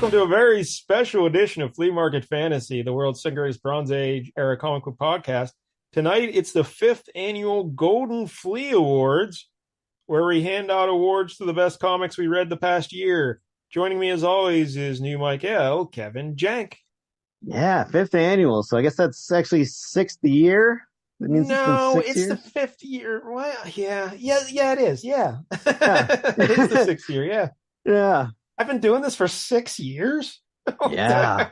welcome to a very special edition of Flea Market Fantasy, the world's second greatest Bronze Age era comic book podcast. Tonight, it's the 5th annual Golden Flea Awards, where we hand out awards to the best comics we read the past year. Joining me, as always, is new Mike L, Kevin Jank. Yeah, 5th annual. So I guess that's actually 6th year. That means it's been 6 it's years. the 5th year. Well, yeah, it is. Yeah, Yeah. it is the 6th year. Yeah, Yeah. I've been doing this for 6 years. Yeah.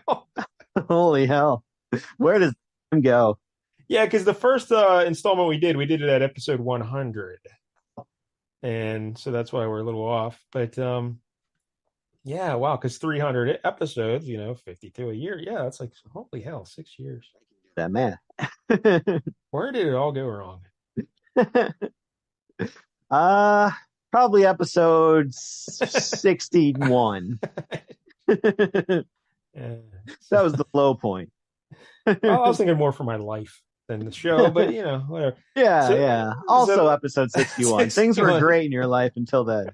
Holy hell. Where does time go? Yeah, because the first installment we did it at episode 100. And so that's why we're a little off. But yeah, wow, because 300 episodes, 52 a year. Yeah, that's like, holy hell, 6 years. That math. Where did it all go wrong? Probably episode 61. That was the low point. I was thinking more for my life than the show, but whatever. Yeah, So- yeah. Also, so- episode 61. Things were 61. great in your life until then.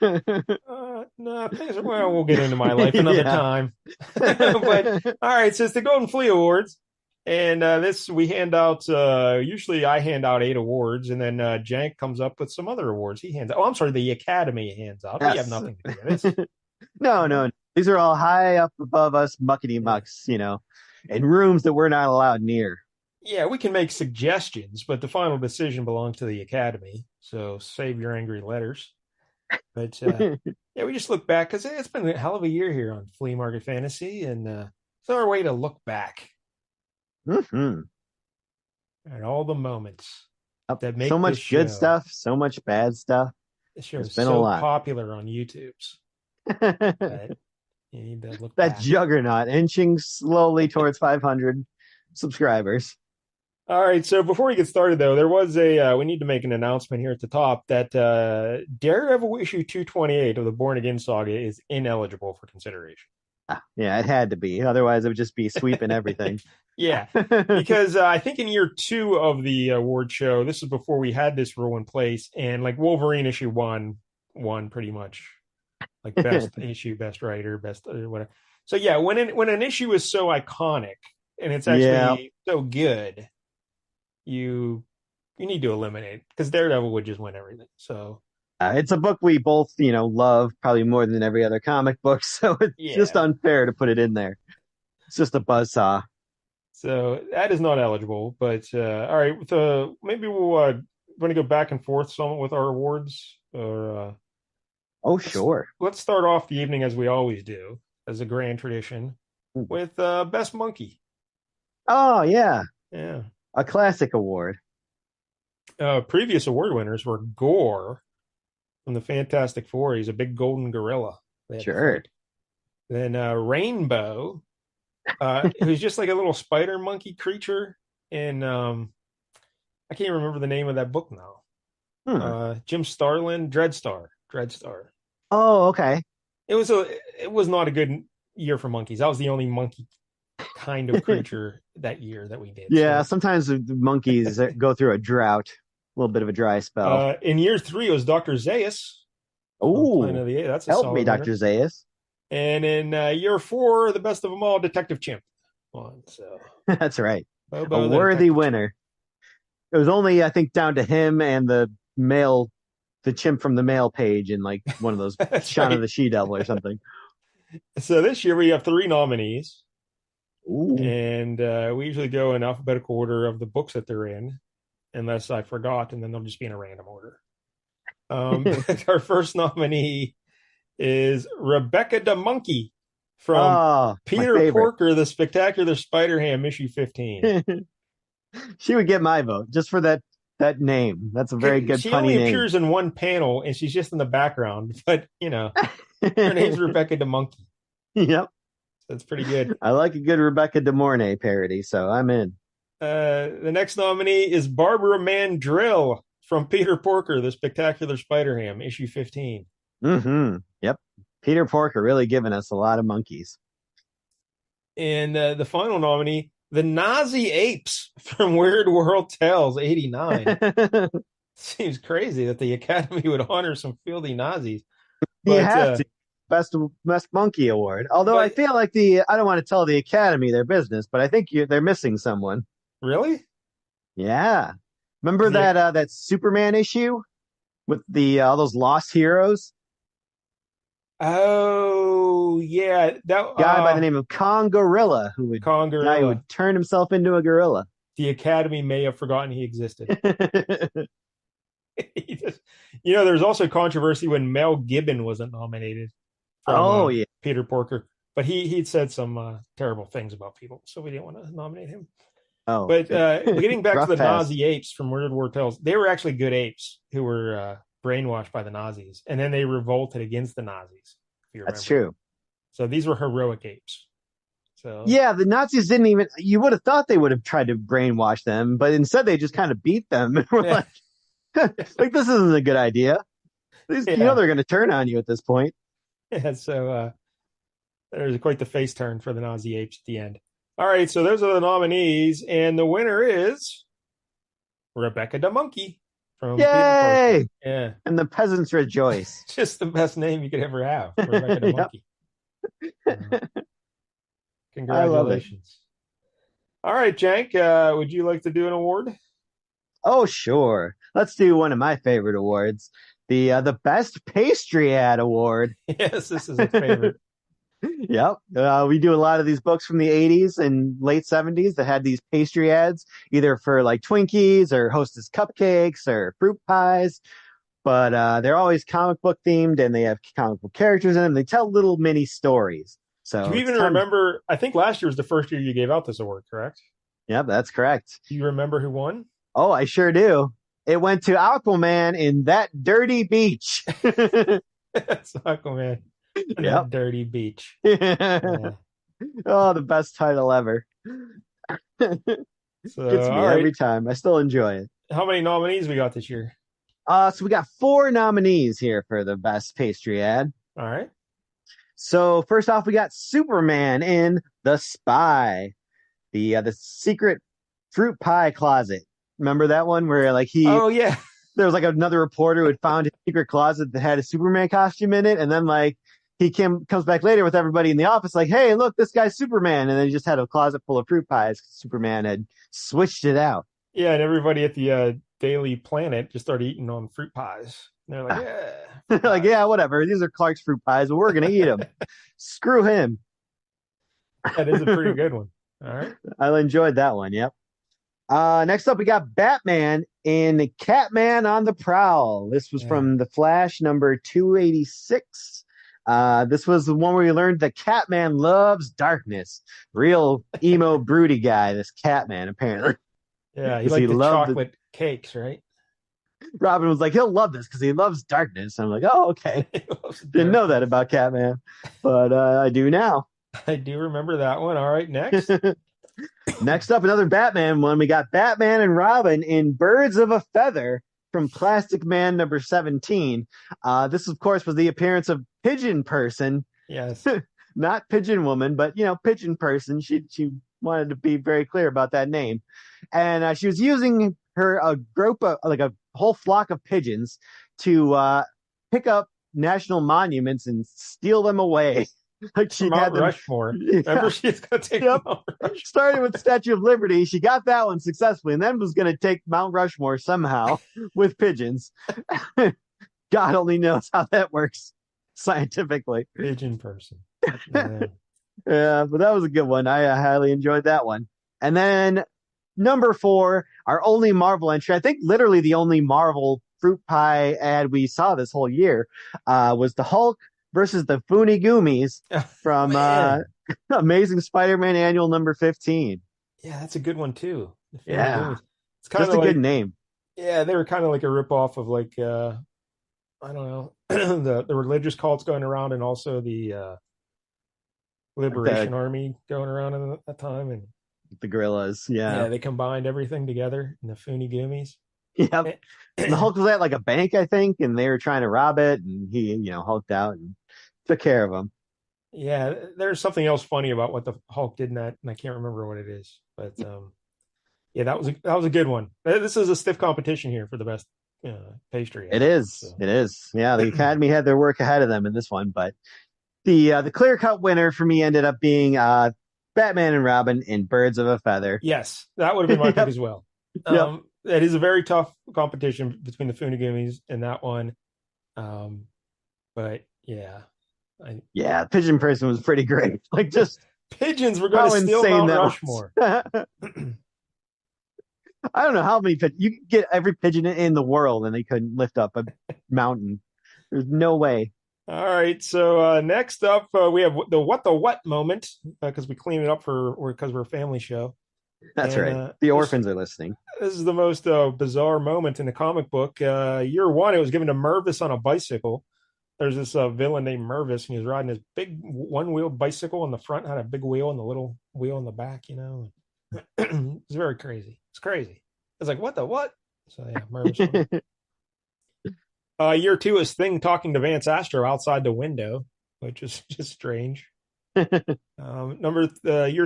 No, we'll get into my life another Yeah. time. But all right, so it's the Golden Flea Awards, and this we hand out. Usually, I hand out 8 awards, and then Jank comes up with some other awards. He hands out. Oh, I'm sorry, the Academy hands out. We have Yes. nothing to do with this. No. These are all high up above us, muckety mucks, in rooms that we're not allowed near. Yeah, we can make suggestions, but the final decision belongs to the Academy. So save your angry letters. But yeah, we just look back because it's been a hell of a year here on Flea Market Fantasy, and it's our way to look back Mm-hmm. at all the moments that make So much this good show- stuff, so much bad stuff. This show It's is been a so lot. popular on YouTube's. That But you need to look back. juggernaut inching slowly towards 500 subscribers. All right, so before we get started, though, there was we need to make an announcement here at the top that Daredevil issue 228 of the Born Again saga is ineligible for consideration. Yeah, it had to be. Otherwise, it would just be sweeping everything. Yeah, because I think in year 2 of the award show, this is before we had this rule in place, and like Wolverine issue 1 won pretty much like best issue, best writer, best whatever. So yeah, when an issue is so iconic and it's actually so good, you need to eliminate, because Daredevil would just win everything. So It's a book we both, love probably more than every other comic book, so it's just unfair to put it in there. It's just a buzzsaw. So that is not eligible. But all right, maybe we'll want to go back and forth some with our awards, or Oh, sure. let's start off the evening as we always do, as a grand tradition, with Best Monkey. Oh, yeah. Yeah. A classic award. Previous award winners were Gore from the Fantastic Four. He's a big golden gorilla. Sure. Then Rainbow, who's just like a little spider monkey creature. And I can't remember the name of that book now. Jim Starlin, Dreadstar. Oh, okay. It was not a good year for monkeys. That was the only monkey kind of creature that year that we did. Yeah, So, sometimes the monkeys go through a drought, a little bit of a dry spell. in year 3, it was Dr. Zaius. Oh, Planet of the Apes. That's a help solid me, winner. Dr. Zaius. And in year 4, the best of them all, Detective Chimp won. So That's right. Bobo A the worthy Detective winner. It was only, I think, down to him and the chimp from the mail page in like one of those That's Shaun right. of the She-Devil or something. Chimp. So this year we have 3 nominees, Ooh. and we usually go in alphabetical order of the books that they're in, unless I forgot, and then they'll just be in a random order. Our first nominee is Rebecca the Monkey from Oh, Peter my favorite. Porker, the Spectacular Spider-Ham, issue 15. She would get my vote just for that name. That's a very good, She funny only name. appears in one panel, and she's just in the background, but her name's Rebecca the Monkey. Yep. That's pretty good. I like a good Rebecca De Mornay parody, so I'm in. The next nominee is Barbara Mandrill from Peter Porker, the Spectacular Spider-Ham, issue 15. Mm-hmm. Yep. Peter Porker really giving us a lot of monkeys. And the final nominee, the Nazi Apes from Weird World Tales, 89. Seems crazy that the Academy would honor some filthy Nazis. You But have to. best monkey award. Although I But feel like I don't want to tell the Academy their business, but I think they're missing someone. really? Yeah, remember The that Superman issue with the all those lost heroes? Oh yeah, that Guy by the name of Kong Gorilla, Kong guy who Gorilla. would turn himself into a gorilla. The Academy may have forgotten he existed. He just, there's also controversy when Mel Gibbon wasn't nominated from Oh yeah. Peter Porker, but he'd said some terrible things about people, so we didn't want to nominate him. Oh, But getting back to rough the pass. Nazi apes from World War Tales, they were actually good apes who were brainwashed by the Nazis, and then they revolted against the Nazis, if you That's remember. true. So these were heroic apes. So Yeah, the Nazis didn't even. You would have thought they would have tried to brainwash them, but instead they just kind of beat them. And we're yeah, like, this isn't a good idea. yeah, They're going to turn on you at this point. yeah. So there's quite the face turn for the Nazi apes at the end. All right, so those are the nominees, and the winner is Rebecca the Monkey from Peter Porker. Yay! Yeah, And the peasants rejoice. just the best name you could ever have, Rebecca the Yep. Monkey. Uh, I love it. Congratulations. All right, Jank, would you like to do an award? Oh, sure. Let's do one of my favorite awards, the best pastry ad award. Yes, this is a favorite. Yep. We do a lot of these books from the 80s and late 70s that had these pastry ads, either for like Twinkies or Hostess cupcakes or fruit pies. But they're always comic book themed and they have comic book characters in them. They tell little mini stories. Do So you it's even time. remember? I think last year was the first year you gave out this award, correct? Yep, that's correct. Do you remember who won? Oh, I sure do. It went to Aquaman in That Dirty Beach. It's Aquaman and Yep. that dirty beach. Yeah. Oh, the best title ever. So, Gets all me right. every time. I still enjoy it. How many nominees we got this year? So we got four nominees here for the best pastry ad. All right. So first off, we got Superman in The Spy, the secret fruit pie closet. Remember that one where like Oh yeah. there was like another reporter who had found a secret closet that had a Superman costume in it, and then like comes back later with everybody in the office, like, hey, look, this guy's Superman, and then he just had a closet full of fruit pies. Superman had switched it out. Yeah, and everybody at the Daily Planet just started eating on fruit pies. And they're like, yeah, fruit Like, pies. yeah, whatever. These are Clark's fruit pies, but we're gonna eat them. Screw him. That is a pretty good one. All right. I enjoyed that one. Yep. Next up, we got Batman in Catman on the Prowl. This was Yeah. from The Flash number 286. This was the one where we learned that Catman loves darkness. Real emo, broody guy, this Catman, apparently. Yeah. He Because he liked the loved chocolate cakes, right? Robin was like, he'll love this because he loves darkness. I'm like, oh, okay. He loves Didn't know that darkness. about Catman, but I do now. I do remember that one. All right. Next. Next up, another Batman one. We got Batman and Robin in Birds of a Feather from Plastic Man number 17. This, of course, was the appearance of Pigeon Person, Yes. not Pigeon Woman, but, Pigeon Person. She wanted to be very clear about that name. And she was using a group of, like a whole flock of pigeons to pick up national monuments and steal them away. Like she Mount had them. Rushmore. Yeah. Remember, she's going to take Yep. Mount Rushmore. Started with Statue of Liberty. She got that one successfully, and then was going to take Mount Rushmore somehow with pigeons. God only knows how that works scientifically. Pigeon person. Yeah. Yeah, but that was a good one. I highly enjoyed that one. And then number 4, our only Marvel entry, I think literally the only Marvel fruit pie ad we saw this whole year, was the Hulk versus the Foonie Goomies from Man. Amazing Spider-Man Annual number 15. Yeah, that's a good one too. The Fairy Yeah, Goomies. It's kind just of a good like, name. yeah, they were kind of like a ripoff of like I don't know, the religious cults going around, and also the Like Liberation Army going around at that time, and the gorillas. Yeah. yeah, they combined everything together in the Foonie Goomies. Yep. And the Hulk was at like a bank, I think, and they were trying to rob it, and he, hulked out and took care of them. Yeah, there's something else funny about what the Hulk did in that, and I can't remember what it is, but yeah, that was a good one. This is a stiff competition here for the best pastry It ad. is. So It is. Yeah, the Academy had their work ahead of them in this one, but The clear cut winner for me ended up being Batman and Robin in Birds of a Feather. Yes, that would have been my pick Yep, as well. yep. It is a very tough competition between the Funagumis and that one. Um, but yeah, I, Yeah, Pigeon Person was pretty great. Like just pigeons were going to how steal insane Mount that was. Rushmore. I don't know how many you could get every pigeon in the world and they couldn't lift up a mountain. There's no way. All right, so next up we have the what moment because we cleaned it up because we're a family show, That's and right. The orphans are listening. this is the most bizarre moment in the comic book. Year one, it was given to Mervis on a bicycle. There's this villain named Mervis, and he was riding this big one-wheel bicycle on the front, had a big wheel and the little wheel in the back. It's very crazy. It's crazy. It's like what the what? So yeah, Mervis. Year two is Thing talking to Vance Astro outside the window, which is just strange. Year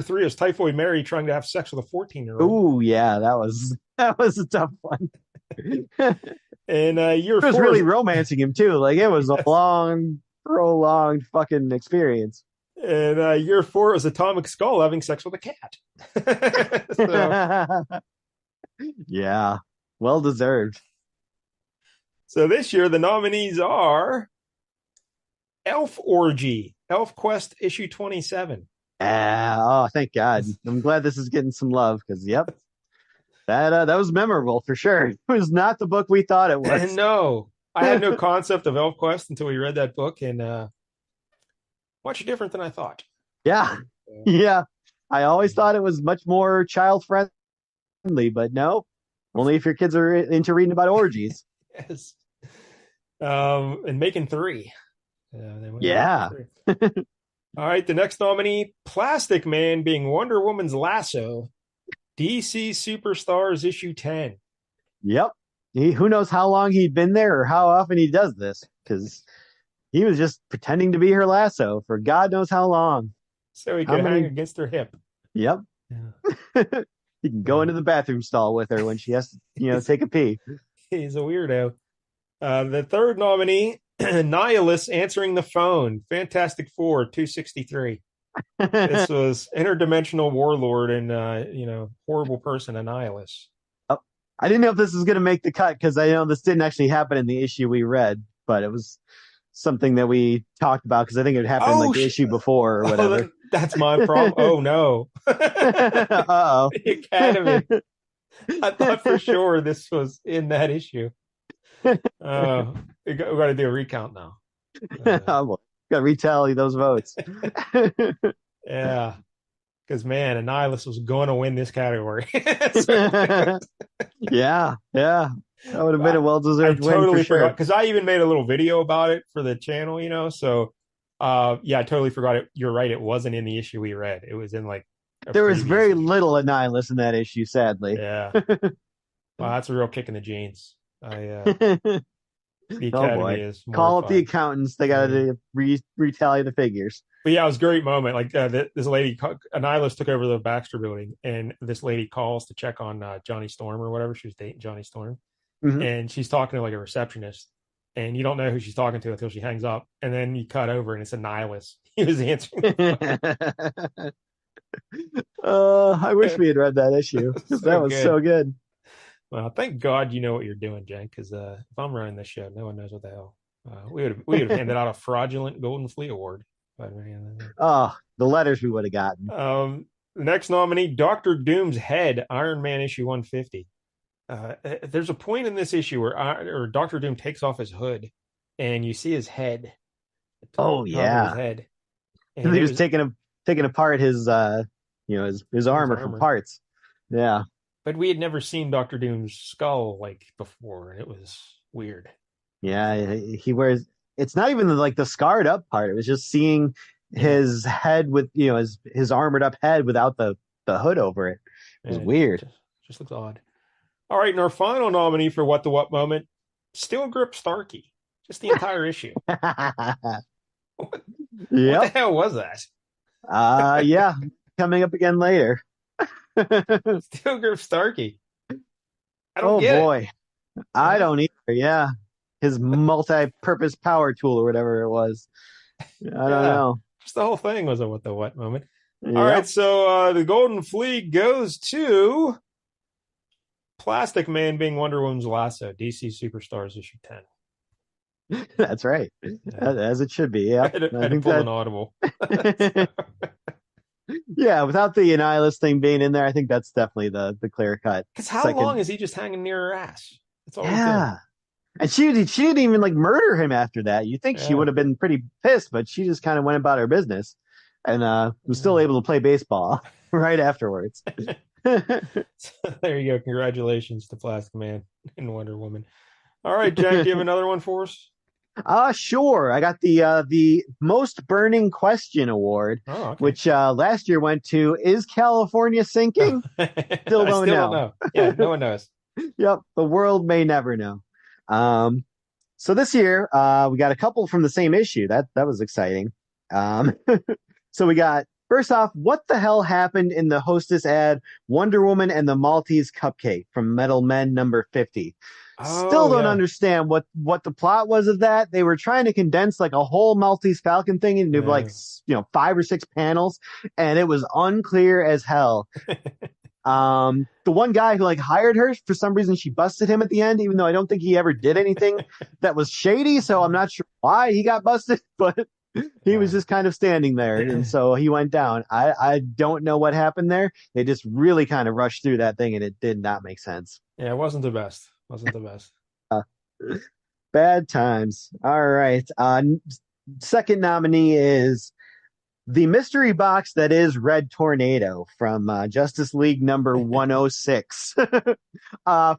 three is Typhoid Mary trying to have sex with a 14-year-old. Ooh, yeah, that was a tough one. And year It was four really is, romancing him too. Like it was a long, prolonged fucking experience. and year four is Atomic Skull having sex with a cat. so, Yeah, well deserved. so this year the nominees are Elf Orgy, Elf Quest issue 27. Oh, thank God. I'm glad this is getting some love because, yep, that was memorable for sure. It was not the book we thought it was. No, I had no concept of Elf Quest until we read that book, and much different than I thought. Yeah, yeah. I always thought it was much more child friendly, but no, only if your kids are into reading about orgies. Yes. And making three. Yeah. All right, the next nominee, Plastic Man being Wonder Woman's lasso, DC Superstars issue 10. Yep. Who knows how long he'd been there or how often he does this because he was just pretending to be her lasso for God knows how long. So he could hang against her hip. Yep. Yeah. He can go into the bathroom stall with her when she has to, take a pee. He's a weirdo. The third nominee, Nihilus answering the phone, Fantastic Four 263. This was interdimensional warlord and horrible person, Annihilus. Oh, I didn't know if this was going to make the cut because I know this didn't actually happen in the issue we read, but it was something that we talked about because I think it happened like the issue before or whatever. That's my problem. Oh no. Uh-oh. The Academy. I thought for sure this was in that issue. We got to do a recount now. Got to retally those votes. Yeah. Because, man, Annihilus was going to win this category. Yeah. That would have been a well-deserved win totally for sure. forgot because I even made a little video about it for the channel, so yeah, I totally forgot it. You're right, it wasn't in the issue we read. It was in like there was very issue. little Annihilus in that issue, sadly. Yeah. Wow, that's a real kick in the jeans. The Academy is call up the accountants. They got to retally the figures. But yeah, it was a great moment. Like this lady, Annihilus took over the Baxter building, and this lady calls to check on Johnny Storm or whatever. She was dating Johnny Storm. Mm-hmm. And she's talking to like a receptionist, and you don't know who she's talking to until she hangs up, and then you cut over and it's Annihilus. He was answering. I wish we had read that issue because that was so good. Well, thank God you know what you're doing, Jen, because if I'm running this show, no one knows what the hell. We would have handed out a fraudulent Golden Flea Award. But, the letters we would have gotten. The next nominee, Dr. Doom's head, Iron Man issue 150. There's a point in this issue where Dr. Doom takes off his hood, and you see his head. Oh yeah, his head. And he was taking apart his his armor from parts. Yeah, but we had never seen Dr. Doom's skull like before, and it was weird. Yeah, he wears. It's not even like the scarred up part. It was just seeing his head with his armored up head without the hood over it. It was weird. Just looks odd. All right, and our final nominee for What the What moment, Steel Grip Starkey. Just the entire issue. What the hell was that? Yeah, coming up again later. Steel Grip Starkey. I don't get boy. I don't either. Yeah. His multi-purpose power tool or whatever it was. I don't Yeah, know. just the whole thing was a what the what moment. All right, Yep, so the Golden Flea goes to Plastic Man being Wonder Woman's lasso, DC Superstars issue 10. that's right. Yeah. As it should be. I Yep. I had to think pull that an audible. So, yeah, without the Annihilus thing being in there, I think that's definitely the clear cut because how long second. is he just hanging near her ass? That's all he's doing. Yeah. And she didn't even like murder him after that. You think she Yeah. would have been pretty pissed, but she just kind of went about her business and was still Yeah. able to play baseball right afterwards. So there you go. Congratulations to Plastic Man and Wonder Woman. All right, Jack, do you have another one for us? Sure. I got the most burning question award, Oh, okay. which last year went to Is California sinking? Still I don't still don't know. know. Yeah, no one knows. Yep, the world may never know. Um, so this year, we got a couple from the same issue. That was exciting. Um, so we got first off, what the hell happened in the Hostess ad Wonder Woman and the Maltese Cupcake from Metal Men number 50? Still Oh, don't yeah. understand what the plot was of that. They were trying to condense like a whole Maltese Falcon thing into like Yeah. 5 or 6 panels, and it was unclear as hell. The one guy who like hired her, for some reason she busted him at the end, even though I don't think he ever did anything that was shady. So I'm not sure why he got busted, but he was just kind of standing there, and so he went down. I don't know what happened there. They just really kind of rushed through that thing, and it did not make sense. Yeah, it wasn't the best. Wasn't the best. Bad times. All right. Second nominee is the mystery box that is Red Tornado from Justice League number 106.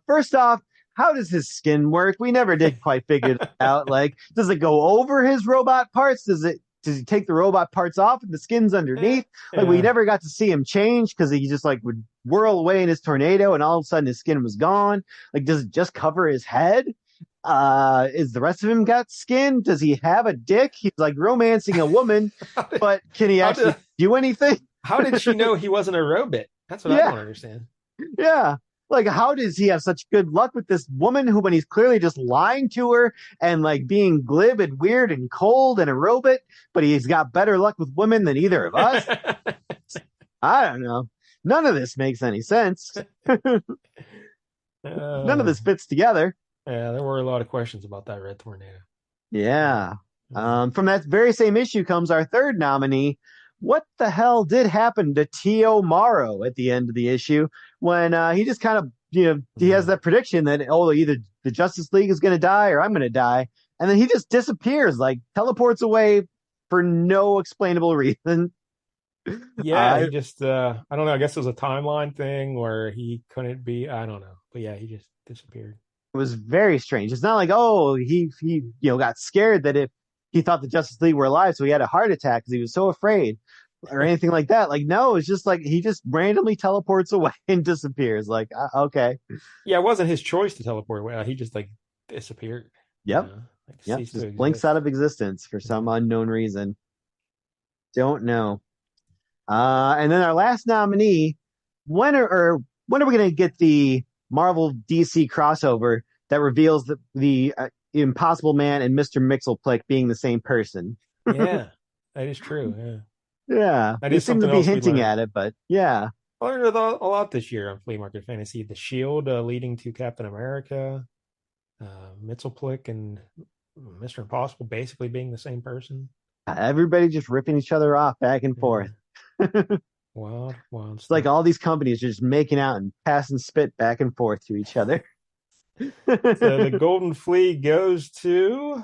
First off, how does his skin work? We never did quite figure that out. Like, does it go over his robot parts? Does he take the robot parts off and the skin's underneath? Like, we Yeah. never got to see him change because he just like would whirl away in his tornado and all of a sudden his skin was gone. Like, does it just cover his head? Is the rest of him got skin? Does he have a dick? He's like romancing a woman, How did, but can he how did actually do anything? how did she know he wasn't a robot? That's what I Yeah, don't understand. yeah. Like, how does he have such good luck with this woman who, when he's clearly just lying to her and like being glib and weird and cold and a robot, but he's got better luck with women than either of us? I don't know. None of this makes any sense. None of Uh, this fits together. yeah, there were a lot of questions about that red tornado. Yeah. Uh, From that very same issue comes our third nominee. What the hell did happen to Tio Morrow at the end of the issue when he just kind of, he has that prediction that, oh, either the Justice League is going to die or I'm going to die. And then he just disappears, like teleports away for no explainable reason. yeah, Uh, he just I don't know, I guess it was a timeline thing where he couldn't be, I don't know. But yeah, he just disappeared. it was very strange. It's not like, oh, he got scared that if he thought the Justice League were alive, so he had a heart attack because he was so afraid or anything like that. Like, no, it's just like he just randomly teleports away and disappears. Like, okay, Yeah, it wasn't his choice to teleport away. He just like disappeared, yep, like yep, ceased to just blinks out exist. of existence for some Yeah. unknown reason. Don't know. And then our last nominee, when are we going to get the Marvel DC crossover that reveals the Impossible Man and Mr. Mixelplick being the same person? Yeah, that is true. Yeah. Yeah, That they is seem to something be else we hinting learned. at it, but yeah, I learned a lot this year on Flea Market Fantasy. The Shield leading to Captain America, Mitzelplick and Mr. Impossible basically being the same person. everybody just ripping each other off back and forth. Yeah. It's Wild, wild like stuff. all these companies are just making out and passing spit back and forth to each other. So the Golden Flea goes to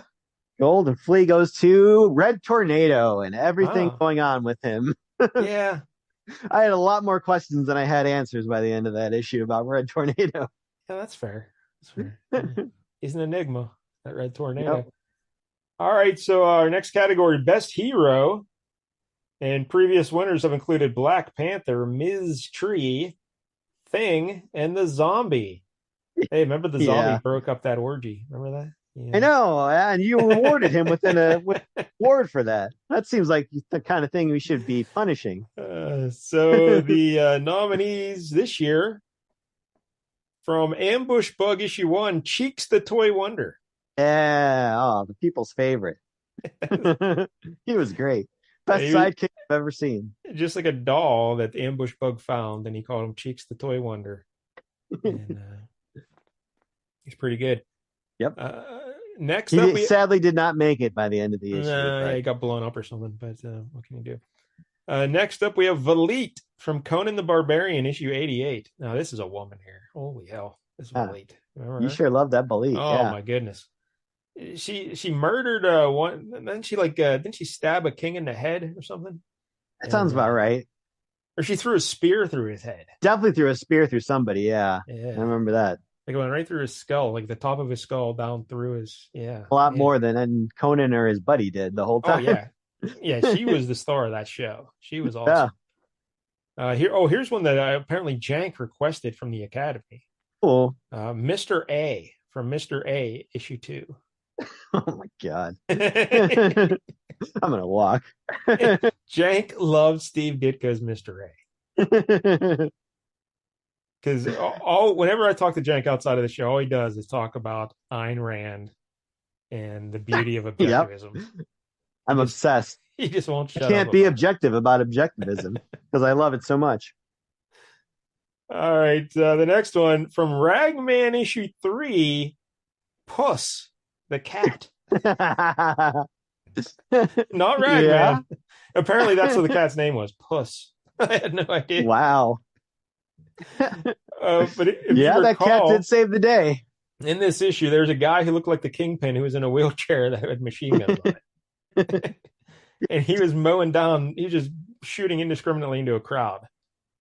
Golden Flea goes to Red Tornado and everything oh going on with him. yeah, I had a lot more questions than I had answers by the end of that issue about Red Tornado. yeah, that's fair. That's fair. Yeah. He's an enigma, that red Yep. tornado. All right, so our next category, best hero. And previous winners have included Black Panther, Ms. Tree, Thing, and the Zombie. Hey, remember the zombie Yeah. broke up that orgy? Remember that? I Yeah. know, and you rewarded him with with an award for that. That seems like the kind of thing we should be punishing. So the nominees this year from Ambush Bug issue 1, Cheeks the Toy Wonder. Yeah, oh, the people's favorite. He was great. Yeah, Best he was sidekick I've ever seen. just like a doll that the ambush bug found, and he called him Cheeks the Toy Wonder. And he's pretty good. Yep. Uh, Next up, we Sadly did not make it by the end of the issue, yeah, but he got blown up or something. But what can you do? Next up, we have Valit from Conan the Barbarian, issue 88. Now, this is a woman here. Holy hell. This is yeah, Valit. Remember you her? sure love that Bully. Oh, Yeah, my goodness. She murdered one, and then she didn't she stab a king in the head or something? that sounds And about right. or she threw a spear through his head. Definitely threw a spear through somebody. Yeah, I Yeah. remember that. Like it went right through his skull, like the top of his skull down through his, yeah, A lot man. more than Conan or his buddy did the whole Oh, time. yeah. Yeah, she was the star of that show. She was Yeah, awesome. Here's one that apparently Jank requested from the Academy. cool. Mr. A from Mr. A, issue 2. Oh my god. I'm gonna walk. Jank loves Steve Ditka's Mr. A. Because all whenever I talk to Jank outside of the show, all he does is talk about Ayn Rand and the beauty of Yep, objectivism. I'm Just obsessed. he just won't I shut up can't be about it. objective about objectivism because I love it so much. All right, the next one from Ragman issue 3, Puss the cat, not Yeah. Ragman. Apparently, that's what the cat's name was, Puss. I had no idea. Wow. But if you Yeah, that cat recall, did save the day. in this issue, there's a guy who looked like the Kingpin who was in a wheelchair that had machine guns on it. And he was mowing down, he was just shooting indiscriminately into a crowd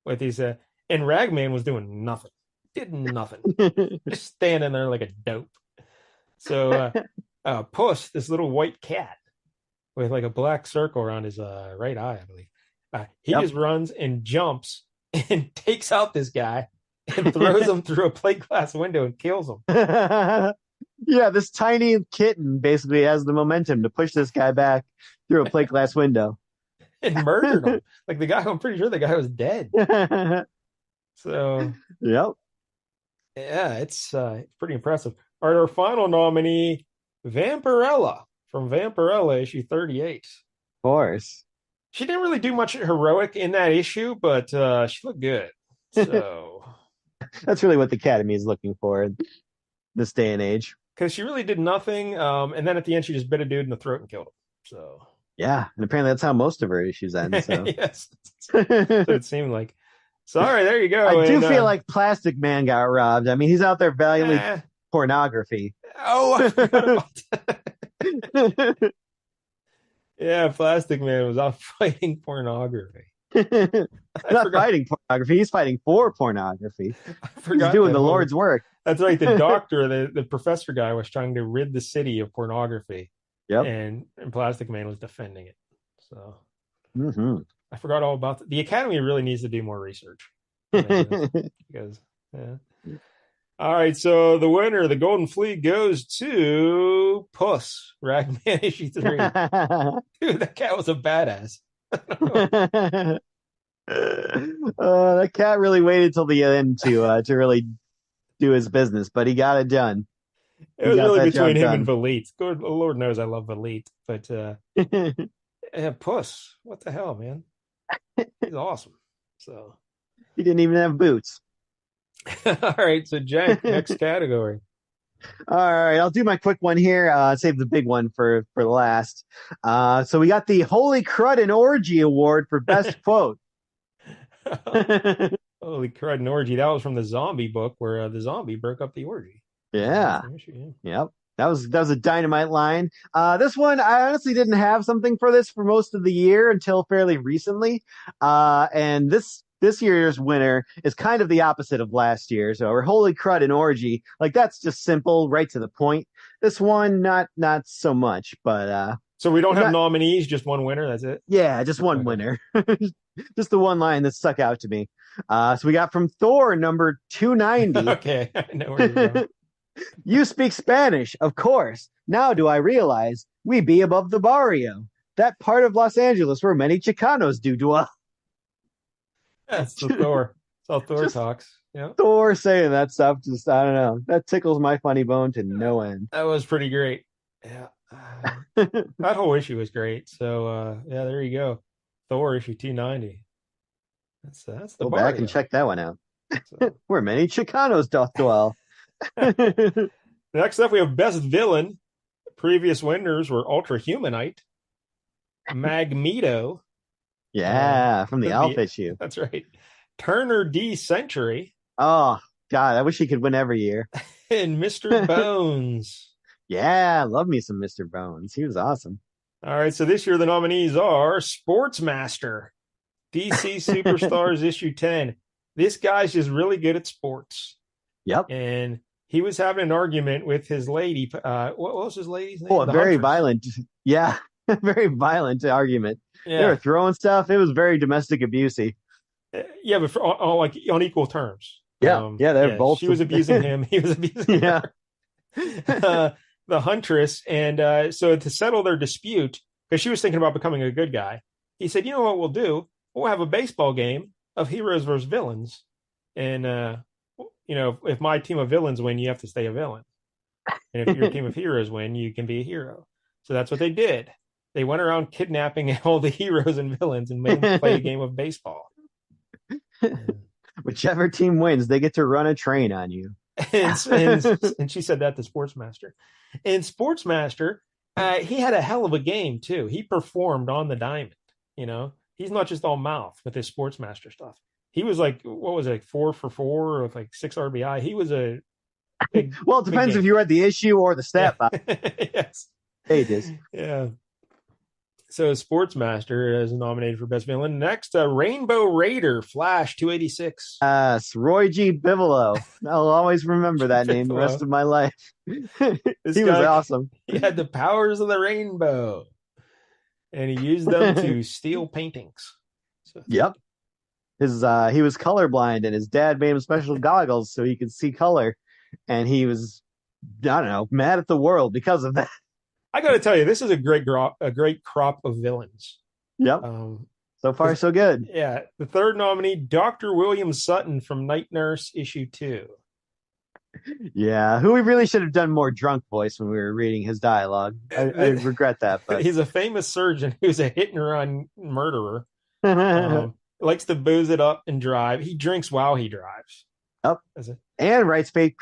with these, and Ragman was doing nothing, did nothing, just standing there like a dope. So, Puss, this little white cat with like a black circle around his right eye, I believe, he Yep. just runs and jumps and takes out this guy and throws him through a plate glass window and kills him. Yeah, this tiny kitten basically has the momentum to push this guy back through a plate glass window. And murdered him. Like the guy, I'm pretty sure the guy was dead. So Yep. yeah, it's pretty impressive. All right, our final nominee, Vampirella from Vampirella issue 38. Of course. She didn't really do much heroic in that issue, but she looked good. So That's really what the Academy is looking for in this day and age. because she really did nothing, and then at the end she just bit a dude in the throat and killed him. So Yeah, and apparently that's how most of her issues end. So yes, that's what it seemed like. So all right, there you go. I do And, feel like Plastic Man got robbed. I mean, he's out there valiantly pornography. oh, I forgot about that. Yeah, Plastic Man was out fighting pornography. Not fighting pornography, he's fighting for pornography. I He's forgot doing that the whole- Lord's work. That's right. The doctor, the professor guy, was trying to rid the city of pornography, Yep. and Plastic Man was defending it. So hmm I forgot all about that. The Academy really needs to do more research because, yeah. All right, so the winner, the Golden Flea, goes to Puss, Ragman issue 3. Dude, that cat was a badass. That cat really waited till the end to really do his business, but he got it done. It was really between him done. and Valit. Good Lord knows I love Valit, but yeah, Puss, what the hell, man? He's awesome. So, He didn't even have boots. all right, so Jack, next category. All right, I'll do my quick one here. Save the big one for last. So we got the Holy Crud and Orgy Award for Best Quote. Holy crud, an orgy. That was from the zombie book where the zombie broke up the orgy. Yeah. Yeah. Yep. That was a dynamite line. This one, I honestly didn't have something for this for most of the year until fairly recently. And this year's winner is kind of the opposite of last year. So our Holy Crud and Orgy, like that's just simple, right to the point. This one, not so much, but so we don't have nominees, just one winner. That's it. Yeah, just one winner. Just the one line that stuck out to me. So we got from Thor number 290. Okay, I know where you're going. You speak Spanish, of course. Now do I realize we be above the barrio, that part of Los Angeles where many Chicanos do dwell. That's the Thor. That's how Thor Just talks. Yeah, Thor saying that stuff, just I don't know. That tickles my funny bone to no end. that was pretty great. Yeah. That whole issue was great. So yeah, there you go. Thor issue 290. That's the Go back and barrio. check that one out. So Where many Chicanos doth dwell. next up we have best villain. Previous winners were Ultra Humanite, Magneto, uh Yeah, from the Elf the issue. that's right. Turner D Century Oh, God, I wish he could win every year. and Mr. Bones. Yeah, love me some Mr. Bones. He was awesome. All right, so this year the nominees are Sportsmaster, DC Superstars issue 10. This guy's just really good at sports. Yep. And he was having an argument with his lady. What was his lady's Oh, name? a The very Huntress. violent, yeah, very violent argument. They were Yeah. throwing stuff. It was very domestic abusey. Yeah, but like on equal terms. Yeah, yeah, they're Yeah, both. she was abusing him. He was abusing Yeah. her. The Huntress. And so to settle their dispute, because she was thinking about becoming a good guy, he said, you know what we'll do? We'll have a baseball game of heroes versus villains. And, if my team of villains win, you have to stay a villain. And if your team of heroes win, you can be a hero. So that's what they did. They went around kidnapping all the heroes and villains and made them play a game of baseball. Whichever team wins, they get to run a train on you. And she said that to Sportsmaster. And Sportsmaster, he had a hell of a game too. He performed on the diamond. He's not just all mouth with his Sportsmaster stuff. He was like, what was it, like 4 for 4 with like 6 RBI. He was a big. Well, it depends if you read the issue or the stat yes. pages. Yeah. So Sportsmaster is nominated for best villain. Next, Rainbow Raider Flash 286. Roy G. Bigelow. I'll always remember that name the rest of my life. He was awesome. He had the powers of the rainbow, and he used them to steal paintings. So. Yep. He was colorblind, and his dad made him special goggles so he could see color, and he was, I don't know, mad at the world because of that. I got to tell you, this is a great crop of villains. Yep. So far, so good. Yeah. The third nominee, Dr. William Sutton from Night Nurse issue 2. Yeah, who we really should have done more drunk voice when we were reading his dialogue. I regret that. But he's a famous surgeon who's a hit and run murderer. Likes to booze it up and drive. He drinks while he drives. Yep. And writes fake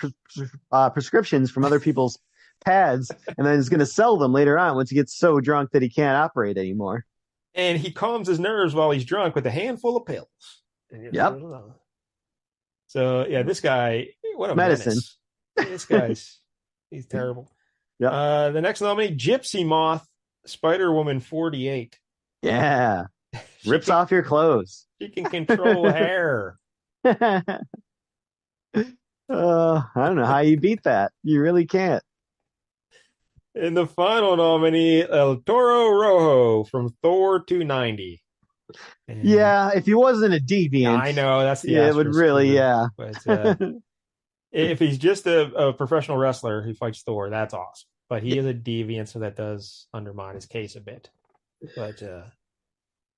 prescriptions from other people's pads, and then is going to sell them later on once he gets so drunk that he can't operate anymore. And he calms his nerves while he's drunk with a handful of pills. Yep. So yeah, this guy, what a medicine. Menace. He's terrible. Yeah. The next nominee, Gypsy Moth, Spider-Woman 48. Yeah. Rips off your clothes. She can control hair. I don't know how you beat that. You really can't. And the final nominee, El Toro Rojo from Thor 290. And yeah, if he wasn't a deviant. I know, that's the it would really, yeah. But if he's just a professional wrestler who fights Thor, that's awesome. But he is a deviant, so that does undermine his case a bit. But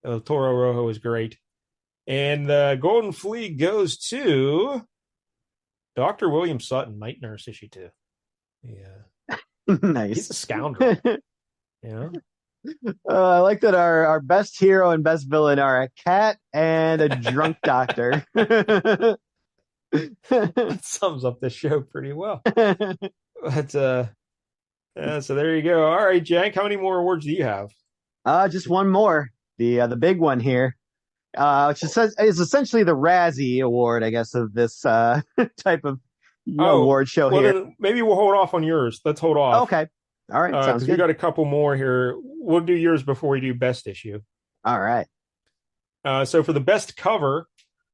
El Toro Rojo is great. And the Golden Flea goes to Dr. William Sutton, Night Nurse issue 2. Yeah. Nice. He's a scoundrel. I like that our best hero and best villain are a cat and a drunk doctor. That sums up the show pretty well. But so there you go. All right, Jank, how many more awards do you have? Just one more. The big one here. Which is essentially the Razzie Award, I guess, of this type of award show here. Then maybe we'll hold off on yours. Let's hold off. Okay. All right. Sounds good. We got a couple more here. We'll do yours before we do best issue. All right. So for the best cover,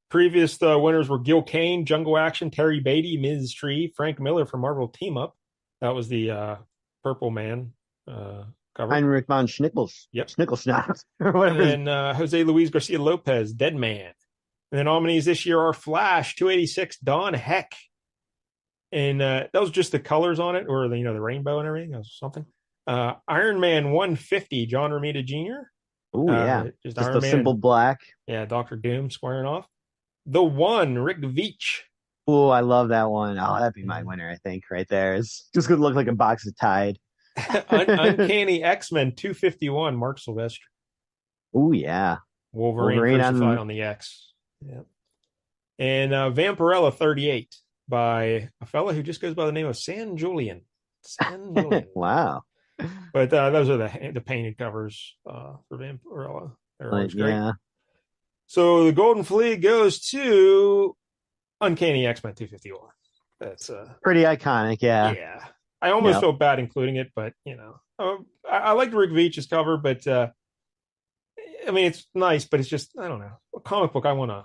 previous winners were Gil Kane, Jungle Action, Terry Beatty, Ms. Tree, Frank Miller from Marvel Team Up. That was the Purple Man cover. Heinrich von Schnickels. Yep. Schnickelschnapp. Or whatever. And then Jose Luis Garcia Lopez, Dead Man. And the nominees this year are Flash 286, Don Heck. And that was just the colors on it, or the rainbow and everything. That was something. Iron Man 150, John Romita Jr. Oh yeah, just Iron the Man. Simple black. Yeah, Doctor Doom squaring off. The One, Rick Veitch. Oh, I love that one. Oh, that'd be my winner, I think, right there. It's just gonna look like a box of Tide. Uncanny X-Men 251, Mark Silvestri. Oh yeah, Wolverine Wolverine crucified on. on the X. Yeah. And Vampirella 38 by a fella who just goes by the name of San Julian. San Julian. Wow. But those are the painted covers for Vampirella. They're always great. Yeah, So the Golden Flea goes to Uncanny X-Men 251. That's pretty iconic. Yeah, yeah. I almost yeah. felt bad including it, but I liked Rick Veitch's cover, but I mean it's nice, but it's just I don't know. A comic book I want to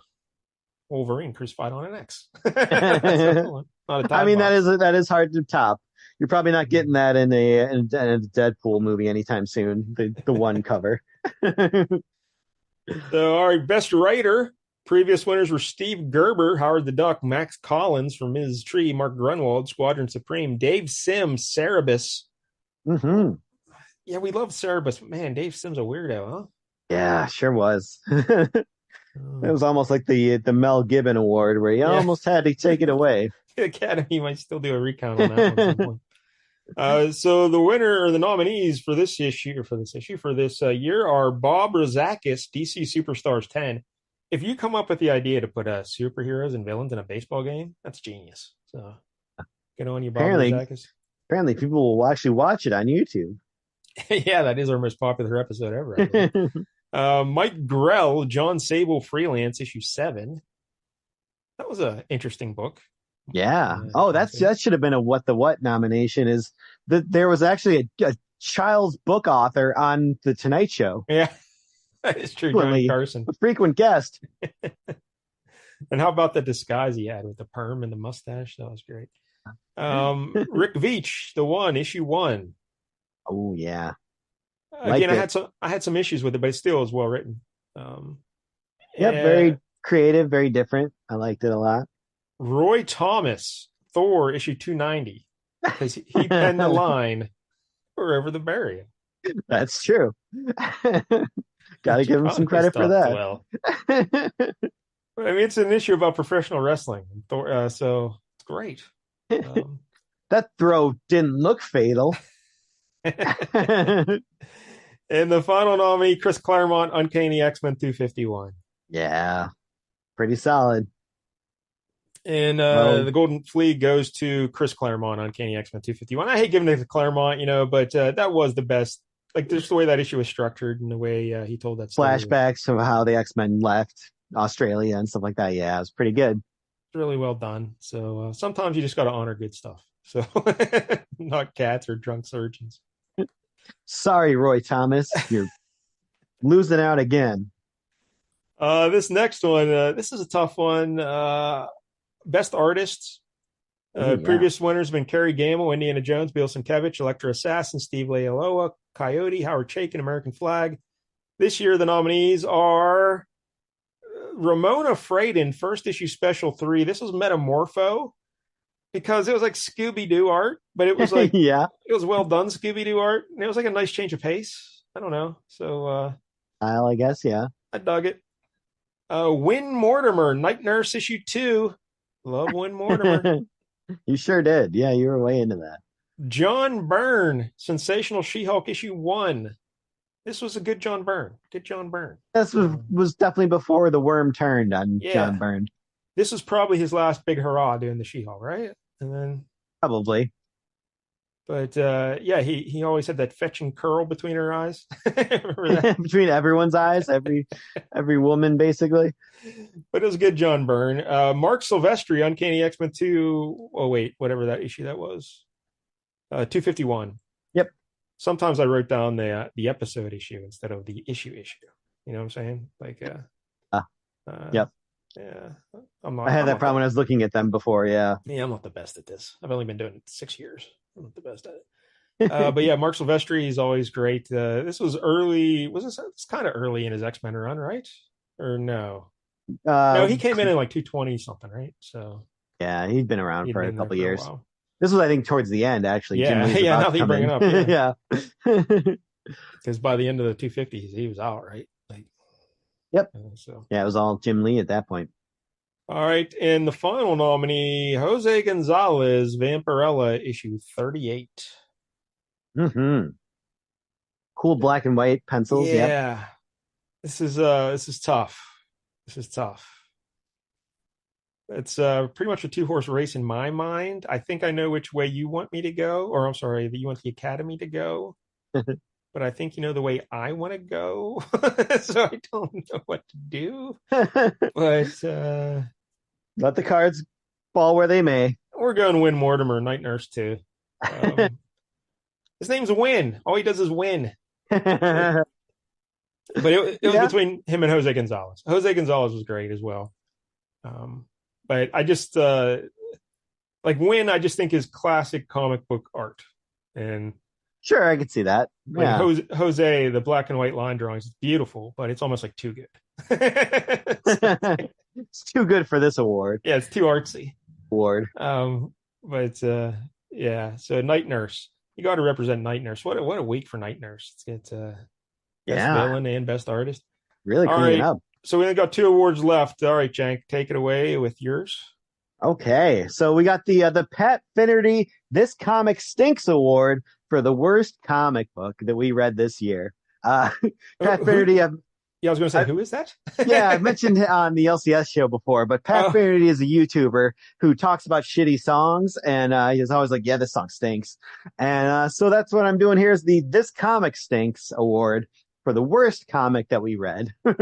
Wolverine crucified on an X. That's what I want. Not a I tag mean box. that is hard to top. You're probably not getting that in a Deadpool movie anytime soon. The one cover. So our best writer, previous winners were Steve Gerber, Howard the Duck, Max Collins from Ms. Tree, Mark Grunwald, Squadron Supreme, Dave Sims, Cerebus. Hmm. Yeah, we love Cerebus, but man, Dave Sims a weirdo, Yeah, sure was. It huh? was almost like the Mel Gibbon Award where you Yeah, almost had to take it away. the Academy might still do a recount on that one at some point. So the winner or the nominees for this year are Bob Rozakis, DC Superstars 10. If you come up with the idea to put superheroes and villains in a baseball game, that's genius. So get on you, Bob apparently, Rozakis. apparently people will actually watch it on YouTube. Yeah, that is our most popular episode ever. Mike Grell, John Sable Freelance, issue 7. That was an interesting book. Yeah. Oh, that should have been a What the What nomination. Is that there was actually a child's book author on the Tonight Show. Yeah, that is true. Johnny Carson, a frequent guest. And how about the disguise he had with the perm and the mustache? That was great. Rick Veitch, The One, issue 1. Oh yeah. Again, I had some issues with it, but it still is well written. Yep, very creative, very different. I liked it a lot. Roy Thomas, Thor, issue 290, because he penned the line wherever the burial. That's true. Got to give him some credit for that. Well, I mean, it's an issue about professional wrestling, so it's great. That throw didn't look fatal. And the final nominee, Chris Claremont, Uncanny X-Men 251. Yeah, pretty solid. And the Golden Flea goes to Chris Claremont, Uncanny X-Men 251. I hate giving it to Claremont, but that was the best. Like, just the way that issue was structured and the way he told that story. Flashbacks of how the X-Men left Australia and stuff like that. Yeah, it was pretty good. It's really well done. So sometimes you just got to honor good stuff. So not cats or drunk surgeons. Sorry, Roy Thomas. You're losing out again. This next one, this is a tough one. Best artists. Previous winners have been Kerry Gamble, Indiana Jones, Bill Sienkiewicz, Electra Assassin, Steve Leialoha, Coyote, Howard Chaykin, American Flag. This year, the nominees are Ramona Fradon, first issue special 3. This was Metamorpho because it was like Scooby-Doo art, but it was like, yeah, it was well done Scooby-Doo art. And it was like a nice change of pace. I don't know. So, I guess, yeah. I dug it. Win Mortimer, Night Nurse issue 2. Love Win Mortimer. You sure did. Yeah, you were way into that. John Byrne, Sensational She-Hulk issue 1. This was a good John Byrne. Good John Byrne. This was definitely before the worm turned on John Byrne. This was probably his last big hurrah doing the She-Hulk, right? And then probably. But he always had that fetching curl between her eyes. Between everyone's eyes, every woman basically. But it was good, John Byrne. Mark Silvestri, Uncanny X-Men 2. Oh wait, whatever that issue that was. 251. Yep. Sometimes I wrote down the episode issue instead of the issue. You know what I'm saying? Like yep. Yeah. I had that problem when I was looking at them before, yeah. Yeah, I'm not the best at this. I've only been doing it 6 years. I'm not the best at it. But yeah, Mark Silvestri is always great. This was early. It's kind of early in his X-Men run, right? Or no? No, he came in like 220 something, right? So yeah, he'd been around for a couple years. This was, I think, towards the end, actually. Yeah, now that you bring it up. Yeah. Because by the end of the 250s, he was out, right? Like, yep. Yeah, it was all Jim Lee at that point. All right, and the final nominee, Jose Gonzalez, Vampirella, issue 38. Hmm. Cool black and white pencils. Yep. Yeah. This is tough. This is tough. It's pretty much a two-horse race in my mind. I think I know which way you want me to go, or I'm sorry, that you want the Academy to go, but I think you know the way I want to go. So I don't know what to do. But Let the cards fall where they may. we're going Win Mortimer, Night Nurse too. Um, his name's Win. All he does is win. But it was Yeah, between him and Jose Gonzalez. Jose Gonzalez was great as well. Um, but I just like Win. I just think is classic comic book art, and sure, I could see that. like Yeah. Jose, the black and white line drawings, is beautiful, but it's almost like too good. So, It's too good for this yeah, it's too artsy. award. But yeah, so Night Nurse, you got to represent Night Nurse. What a week for Night Nurse. It's best Yeah, villain and best artist. really All cleaning right, up. so we only got two awards left. All right, Jank, take it away with yours. Okay, so we got the Pat Finnerty This Comic Stinks Award for the worst comic book that we read this year. Uh, Pat Who? Finnerty, Yeah, I was going to say, I, who is that? yeah, I've mentioned it on the LCS show before, but Pat Oh, Finnerty is a YouTuber who talks about shitty songs, and he's always like, "Yeah, this song stinks," and so that's what I'm doing here is the This Comic Stinks Award for the worst comic that we read. all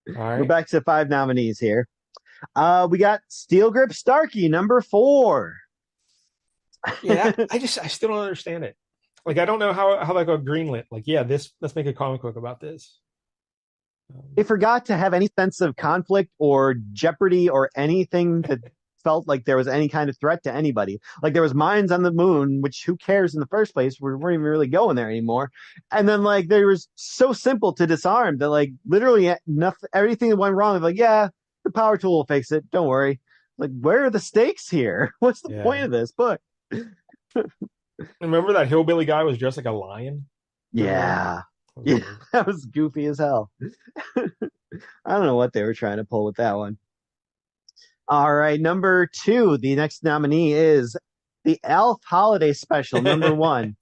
We're right. back to five nominees here. We got Steel Grip Starkey, number 4. Yeah, I still don't understand it. Like, I don't know how that got greenlit. Like, yeah, let's make a comic book about this. They Um, forgot to have any sense of conflict or jeopardy or anything that felt like there was any kind of threat to anybody. Like there was mines on the moon, which who cares in the first place? We weren't even really going there anymore. And then like they was so simple to disarm that like literally nothing, everything that went wrong. Like yeah, the power tool will fix it. Don't worry. Like where are the stakes here? What's the point yeah. of this book? Remember that hillbilly guy was dressed like a lion? Remember that? Yeah. That was Yeah, weird. that was goofy as hell. I don't know what they were trying to pull with that one. All right, number 2, the next nominee is the Elf Holiday Special, number 1.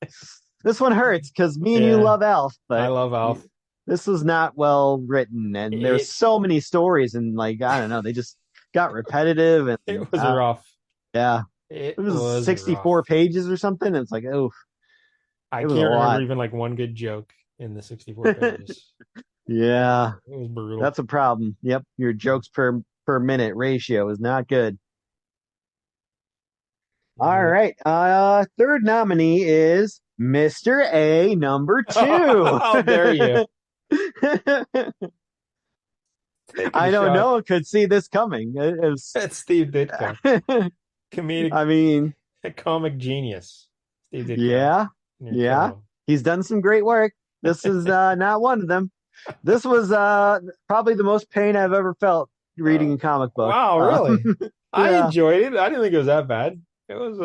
This one hurts because me and you Yeah, love Elf, I but love Alf. this was not well written, and there's It so many stories, and like I don't know, they just got repetitive, and it was rough. yeah, it It was was rough. 64 pages or something. It's like, oh, I it was a can't remember lot. even like one good joke in the 64 pages. Yeah, It was brutal. that's a problem. Yep, your jokes per minute ratio is not good. All Yeah. right. Third nominee is Mr. A number 2. How dare you taking a I know shot no one could see this coming. It was, at Steve Ditko, comedic I mean, comic genius. Steve Ditko. yeah, You're killing yeah. him. He's done some great work. This is not one of them. This was probably the most pain I've ever felt reading a comic book. Wow, really? I Yeah. enjoyed it. I didn't think it was that bad. It was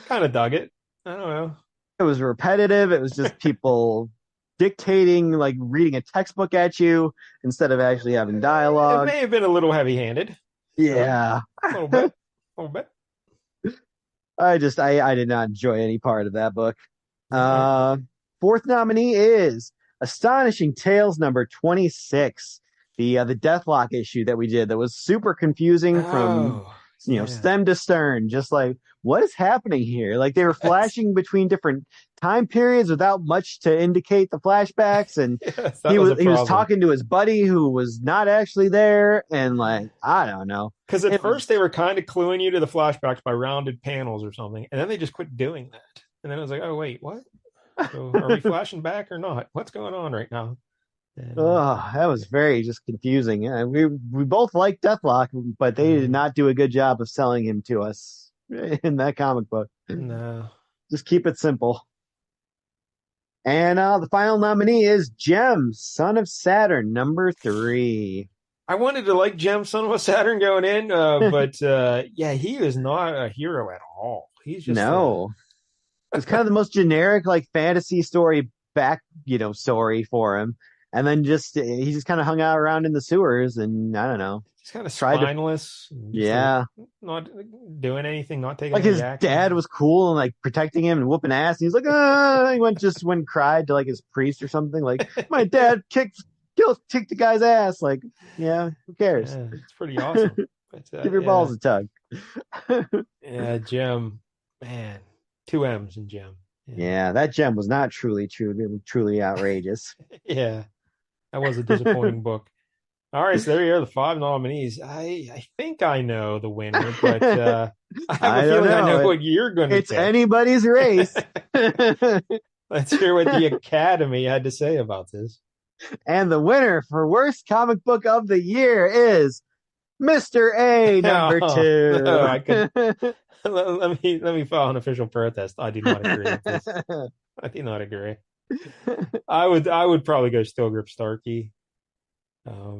kind of dug it. I don't know. It was repetitive. It was just people dictating, like reading a textbook at you instead of actually having It dialogue. may have been a little heavy-handed. So Yeah. a little bit. A little bit. I did not enjoy any part of that book. All right. Uh, fourth nominee is Astonishing Tales number 26, the Deathlock issue that we did that was super confusing from Oh, yeah. stem to stern, just like what is happening here? Like they were Yes. flashing between different time periods without much to indicate the flashbacks, and Yes, that he was was a he was problem. talking to his buddy who was not actually there, and like I don't know. Because at It was first they were kind of cluing you to the flashbacks by rounded panels or something, and then they just quit doing that. And then I was like, oh wait, what? So are we flashing back or not? What's going on right now? And Oh, that was very just confusing. Yeah, we both liked Deathlock, but they did not do a good job of selling him to us in that comic book. no, Just keep it simple. And the final nominee is Gem, Son of Saturn, number 3. I wanted to like Gem, Son of a Saturn going in, but yeah, he is not a hero at all. He's just No, it's kind of the most generic like fantasy story story for him. and then just he just kind of hung out around in the sewers, and I don't know, He's kind of tried to, spineless, and just like yeah. not doing anything, not taking Like any his action. dad was cool and like protecting him and whooping ass. And he's like, he went cried to like his priest or something. Like my dad kicked the guy's ass. Like, yeah, who cares? Yeah, it's pretty awesome. But Give your yeah, balls a tug. yeah, Jim, man, two M's in Jim. Yeah, Yeah, that gem was not truly outrageous. yeah, that was a disappointing book. All right, so there you are, the five nominees. I think I know the winner, but I have a I don't feeling I know. know what you're going to It's pick. anybody's race. Let's hear what the Academy had to say about this. And the winner for worst comic book of the year is Mr. A number Oh, no, two. I could let me file an official protest. I do not agree with this. I do not agree. I would probably go Still Grip Starkey.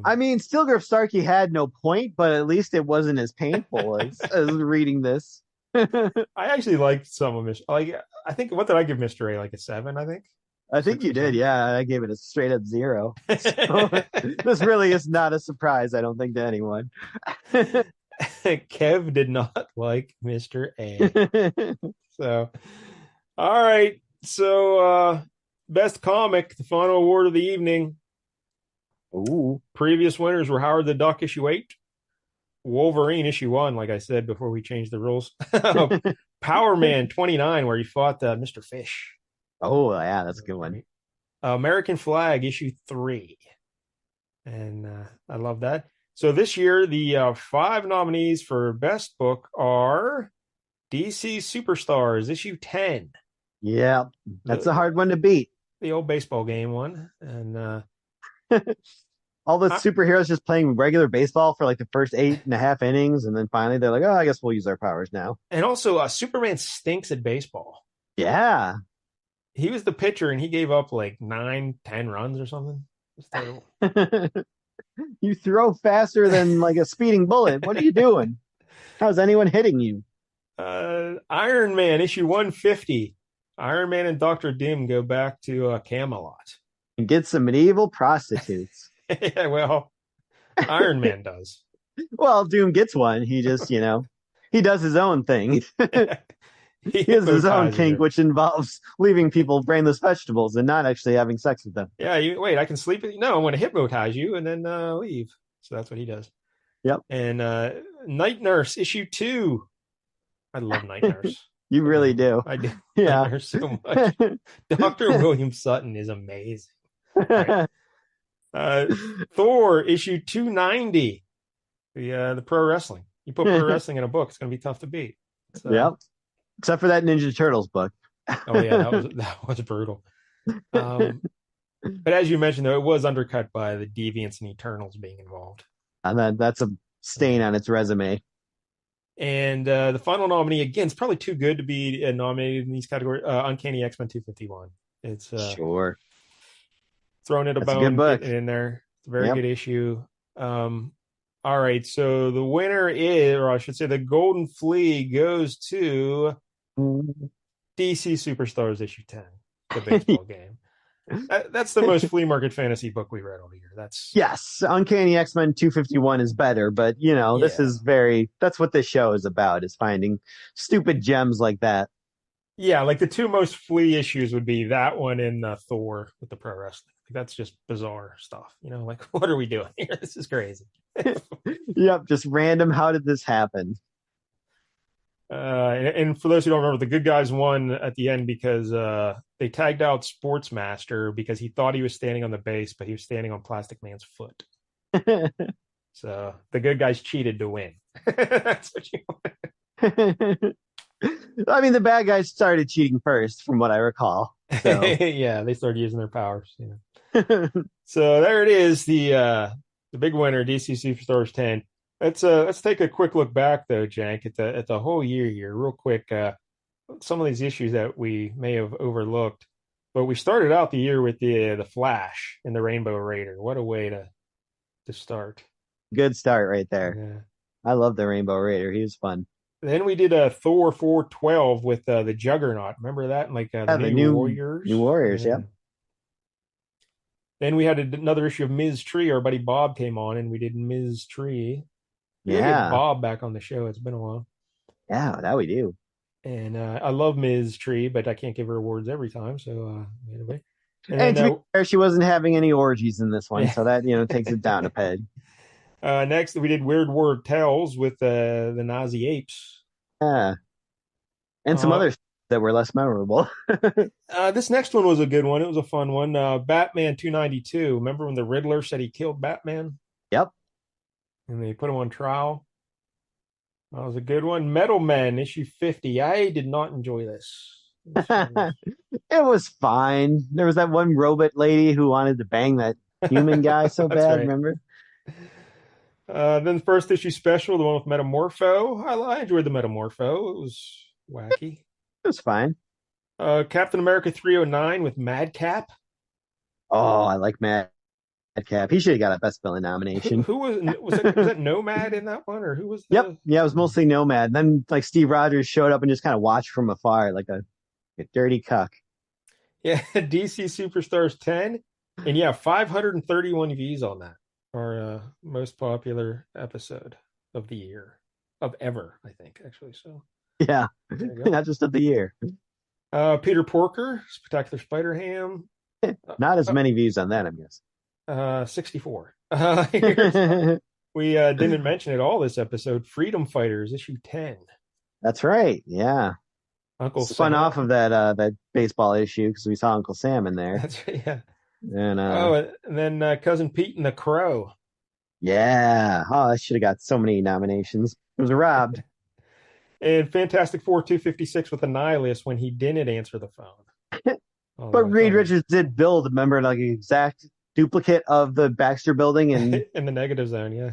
I mean, Stilgriff Starkey had no point, but at least it wasn't as painful as reading this. I actually liked some of Mr. Like I think what did I give Mr. A like a 7, I think. I think Six you or did, seven. yeah. I gave it a straight up zero. So this really is not a surprise, I don't think, to anyone. Kev did not like Mr. A. So all right. So best comic, the final award of the evening. Ooh. Previous winners were Howard the Duck issue 8, Wolverine issue 1, like I said before we changed the rules. Power Man 29, where he fought Mr. Fish. Oh, yeah, that's a good one. American Flag issue 3. And I love that. So this year, the 5 nominees for best book are DC Superstars issue 10. Yeah, that's a The, hard one to beat. the old baseball game one. And All the I, superheroes just playing regular baseball for like the first 8.5 innings, and then finally they're like, oh, I guess we'll use our powers now. and also Superman stinks at baseball. Yeah. He was the pitcher and he gave up like 9, 10 runs or something. It's terrible. You throw faster than like a speeding bullet. What are you doing? How's anyone hitting you? Iron Man issue 150. Iron Man and Doctor Doom go back to Camelot. And get some medieval prostitutes. Yeah, well, Iron Man does. Well, Doom gets one. He just, he does his own thing. He He has his own hypnotizes kink, her. which involves leaving people brainless vegetables and not actually having sex with them. Yeah, wait, I can sleep with you. No, I'm going to hypnotize you and then leave. So that's what he does. Yep. And Night Nurse issue 2. I love Night Nurse. You really do. I do. Yeah. Night Nurse so much. Dr. William Sutton is amazing. Right. Thor issue 290. The pro wrestling. You put pro wrestling in a book, it's going to be tough to beat. So, Yep. Except for that Ninja Turtles book. oh yeah, that was brutal. But as you mentioned, though, it was undercut by the Deviants and Eternals being involved. And that's a stain on its resume. And the final nominee, again, it's probably too good to be nominated in these categories. Uncanny X-Men 251. It's Sure. throwing it a That's a bone, good book. getting it in there. It's a very Yep. good issue. All right, so the winner is, or I should say, the Golden Flea goes to DC Superstars issue 10, the baseball game. That's the most Flea Market Fantasy book we read all year. That's Yes, Uncanny X-Men 251 is better, but this yeah. is that's what this show is about, is finding stupid gems like that. Yeah, like the two most Flea issues would be that one and Thor with the pro wrestling. That's just bizarre stuff. Like, what are we doing here? This is crazy. Yep, just random. How did this happen? And for those who don't remember, the good guys won at the end because they tagged out Sportsmaster because he thought he was standing on the base, but he was standing on Plastic Man's foot. So the good guys cheated to win. That's what you want. I mean, the bad guys started cheating first, from what I recall. So. Yeah, they started using their powers. So there it is, the big winner, DC Superstars 10. Let's take a quick look back though, Jank, at the whole year here, real quick. Some of these issues that we may have overlooked, but we started out the year with the Flash and the Rainbow Raider. What a way to start! Good start right there. Yeah. I love the Rainbow Raider. He was fun. Then we did a Thor 412 with the Juggernaut. Remember that? Like the The New Warriors. New Warriors, yeah. Then we had another issue of Ms. Tree. Our buddy Bob came on, and we did Ms. Tree. We gotta get Yeah. Bob back on the show. It's been a while. Yeah, that we do. And I love Ms. Tree, but I can't give her awards every time. So anyway, and And then to be fair, she wasn't having any orgies in this one, yeah. so that, takes it down a peg. Next, we did Weird Word Tales with the Nazi apes. Yeah. And some Uh, others that were less memorable. this next one was a good one. It was a fun one. Batman 292. Remember when the Riddler said he killed Batman Yep. and they put him on trial? That was a good one. Metal Men issue 50. I did not enjoy this. It was fine. There was that one robot lady who wanted to bang that human guy so That's bad, right. remember? Then the first issue special, the one with Metamorpho. I enjoyed the Metamorpho. It was wacky. It was fine. Captain America 309 with Madcap. Oh, I like Madcap. He should have got a Best Villain nomination. Who was that Nomad in that one, or who was Yep. the? Yeah, it was mostly Nomad. Then like Steve Rogers showed up and just kind of watched from afar like a dirty cuck. Yeah, DC Superstars 10, and yeah, 531 views on that. Our most popular episode of the year, of ever, I think, actually. So Yeah. there you Not just of the year. go. Peter Porker, Spectacular Spider Ham, Not as many views on that, I guess. 64. We didn't mention it all this episode. Freedom Fighters, issue 10. That's right. Yeah. Uncle Spun Sam. off of that baseball issue because we saw Uncle Sam in there. That's yeah. And And then Cousin Pete and the Crow. yeah. Oh, I should have got so many nominations. It was robbed. And Fantastic Four 256 with Annihilus when he didn't answer the phone. But Although I Reed thought Richards did build, remember, like an exact duplicate of the Baxter building and in the negative zone, yeah.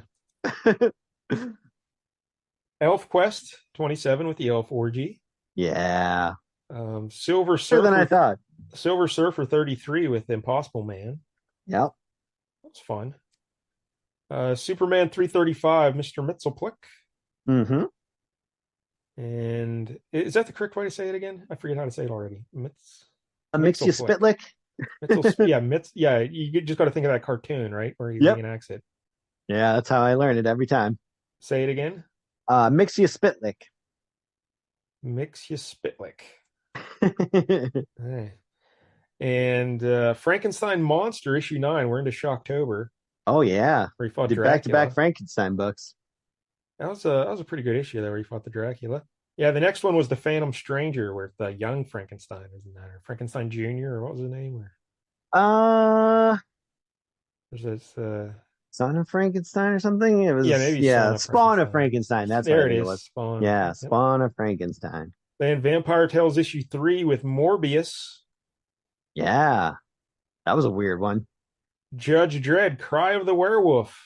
Elf Quest 27 with the Elf Orgy. yeah. Silver Better than I Surfer thought. Silver Surfer 33 with Impossible Man. Yep. That's fun. Superman 335, Mr. Mitzelplick. Mm-hmm. And is that the correct way to say it again? I forget how to say it already. Makes you Mitzelplick. spitlick. Yeah, you just got to think of that cartoon, right? Where he's Yep. making an accent. Yeah, that's how I learn it every time. Say it again. Mix you spitlick. Mix you spitlick. Hey. And Frankenstein Monster issue 9. We're into Shocktober. Oh yeah. Where he fought Did Dracula. back-to-back Frankenstein books. That was a pretty good issue there where he fought the Dracula. Yeah, the next one was the Phantom Stranger with the young Frankenstein, isn't that? Or Frankenstein Jr. or what was his name? Or Uh there's this Son of Frankenstein or something? It was maybe Son of Spawn of Frankenstein. Frankenstein. That's what There I it think it is. was. Spawn. Yeah, Yep. Spawn of Frankenstein. Then Vampire Tales issue 3 with Morbius. Yeah. That was a weird one. Judge Dredd, Cry of the Werewolf.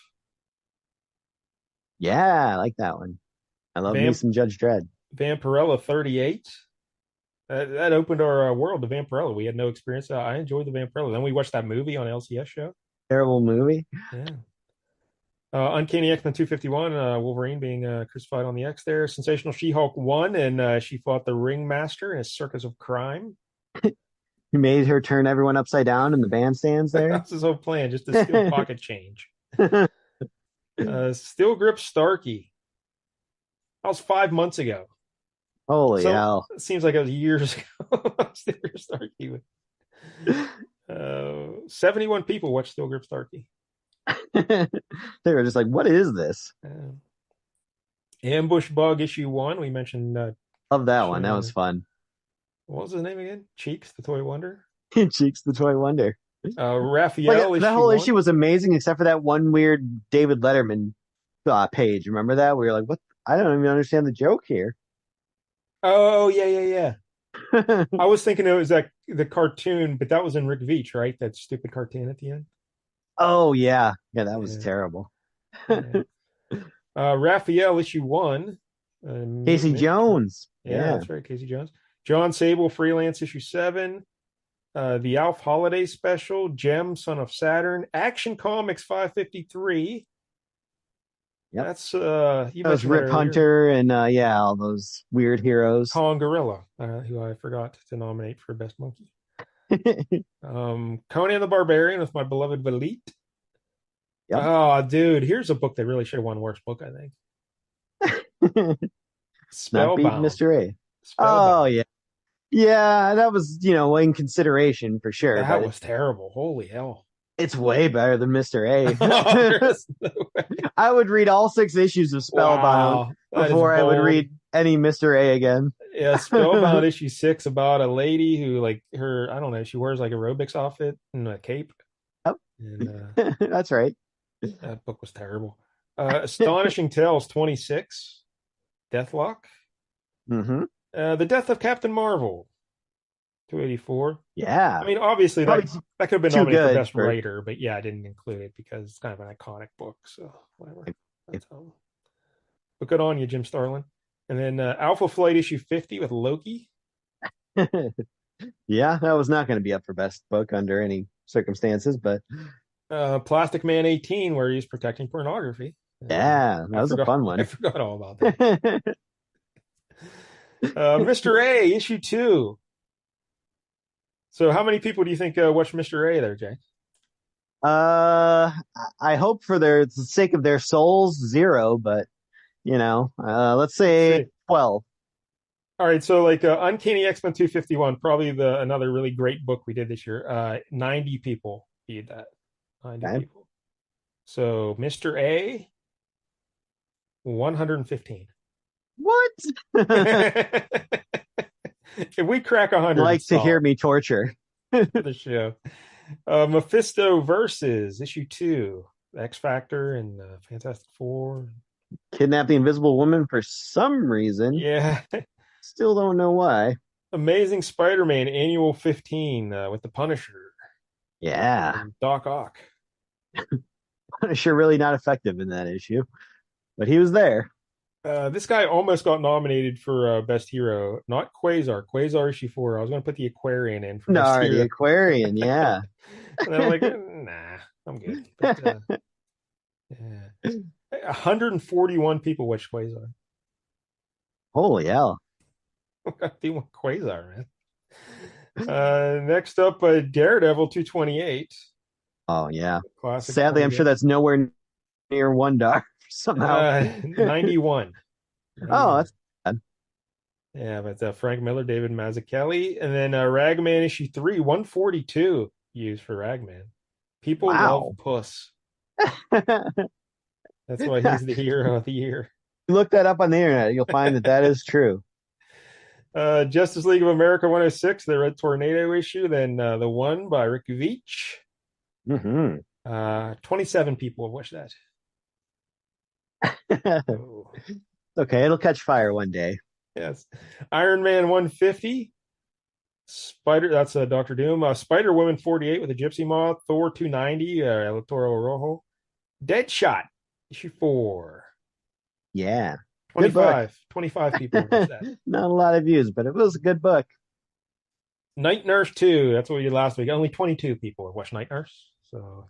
Yeah, I like that one. I love me some Judge Dredd. Vampirella 38. That opened our world to Vampirella. We had no experience. I enjoyed the Vampirella. Then we watched that movie on LCS show. Terrible movie. Yeah. Uncanny X-Men 251, Wolverine being crucified on the X there. Sensational She-Hulk 1, and she fought the Ringmaster in a circus of crime. He made her turn everyone upside down in the bandstands there. That's his whole plan, just to steal pocket change. Steel Grip Starkey. That was 5 months ago. Holy hell. It seems like it was years ago. Steel Grip Starkey. 71 people watched Steel Grip Starkey. They were just like, what is this? Ambush Bug issue 1. We mentioned. Love that one. That was fun. What was his name again? Cheeks, the Toy Wonder? Cheeks, the Toy Wonder. Raphael that whole issue was amazing, except for that one weird David Letterman page. Remember that? We were like, what? I don't even understand the joke here. Oh, yeah. I was thinking it was the cartoon, but that was in Rick Veitch, right? That stupid cartoon at the end. Oh, yeah. Yeah, that was terrible. Yeah. Raphael issue 1. Casey Jones. Yeah, that's right. Casey Jones. John Sable Freelance issue 7. The Alf Holiday Special. Gem, Son of Saturn. Action Comics 553. Yep. That's that was Rip Hunter and all those weird heroes. Kong Gorilla, who I forgot to nominate for Best Monkey. Conan the Barbarian with my beloved Valit. Yep. Oh, dude, here's a book that really should have won worst book, I think. Not beating Spellbound. Mr. A. Oh Spellbound. yeah. Yeah, that was, in consideration for sure, That but was terrible. Holy hell. it's way better than Mr. Oh, A. there's no way. I would read all 6 issues of Spellbound Wow. That is before I would bold. read any Mr. A again. Yeah, Spellbound issue 6 about a lady who like her, I don't know, she wears like aerobics outfit and a cape. Yep. And That's right. that book was terrible. Astonishing Tales 26, Deathlock. Hmm. The Death of Captain Marvel, 284. I Yeah. mean, obviously Probably that could have been too nominated for good best for. writer, but yeah, I didn't include it because it's kind of an iconic book. So whatever. That's but good on you, Jim Starlin. And then Alpha Flight issue 50 with Loki. Yeah, that was not going to be up for best book under any circumstances, but Plastic Man 18, where he's protecting pornography. yeah, that I was a forgot. fun I one. forgot all about that. Mr. A issue 2. So, how many people do you think watched Mr. A there, Jay? Uh, I hope for the sake of their souls, zero, but let's Let's say see. 12. All right, so like Uncanny X-Men 251, probably the another really great book we did this year. 90 people viewed that. 90 Okay. people. So Mr. A, 115. What? If we crack 100, Like it's to hear solid me torture. for the show. Mephisto versus issue 2, X Factor and Fantastic Four. Kidnap the Invisible Woman for some reason. Yeah. Still don't know why. Amazing Spider-Man annual 15 with the Punisher Yeah. and Doc Ock. Punisher really not effective in that issue, but he was there. This guy almost got nominated for Best Hero, not Quasar. Quasar issue 4. I was going to put the Aquarian in for Best No, the Hero. Aquarian, yeah. And I'm like, nah, I'm good. But, yeah. 141 people watched Quasar. Holy hell. What do you want Quasar, man? Next up, Daredevil 228. Oh yeah. Classic Sadly, I'm sure 28. that's nowhere near one dog somehow. 91. Oh, 91. that's bad. Yeah, but Frank Miller, David Mazzucchelli, and then Ragman issue 3, 142 used for Ragman. People love Wow. Puss. That's why he's the hero of the year. Look that up on the internet. You'll find that is true. Justice League of America 106, the Red Tornado issue, then the one by Rick Veitch. Hmm. 27 people have watched that. Oh. Okay, it'll catch fire one day. Yes. Iron Man 150. That's Doctor Doom. Spider Woman 48 with a Gypsy Moth. Thor 290, El Toro Rojo. Deadshot, issue 4. Yeah. Good book. 25 people watched that. Not a lot of views, but it was a good book. Night Nurse 2. That's what we did last week. Only 22 people watched Night Nurse. So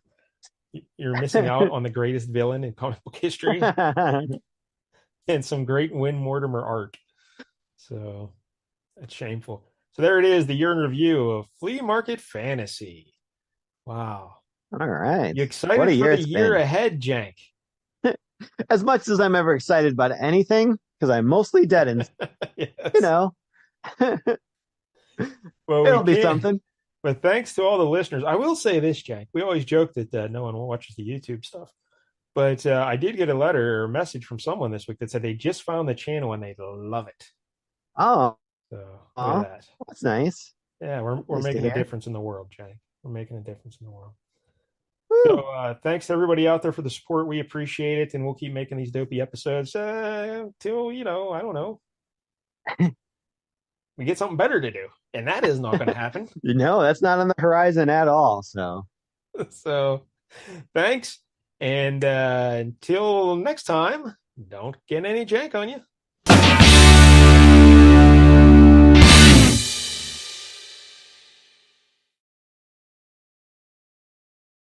you're missing out on the greatest villain in comic book history and some great Win Mortimer art. So that's shameful. So there it is, the year in review of Flea Market Fantasy. Wow. All right. You What a excited for year the it's year been. ahead, Jank? As much as I'm ever excited about anything, because I'm mostly dead and you Yes. know, Well, we it'll be can't. something. But thanks to all the listeners. I will say this, Jank. We always joke that no one watches the YouTube stuff. But I did get a letter or a message from someone this week that said they just found the channel and they love it. Oh, So look oh, at that. that's nice. Yeah, we're Nice to making a hear. difference in the world, Jank. We're making a difference in the world. So Woo. thanks to everybody out there for the support. We appreciate it, and we'll keep making these dopey episodes till I don't know, we get something better to do, and that is not going to happen. That's not on the horizon at all. So, So thanks, and until next time, don't get any jank on you.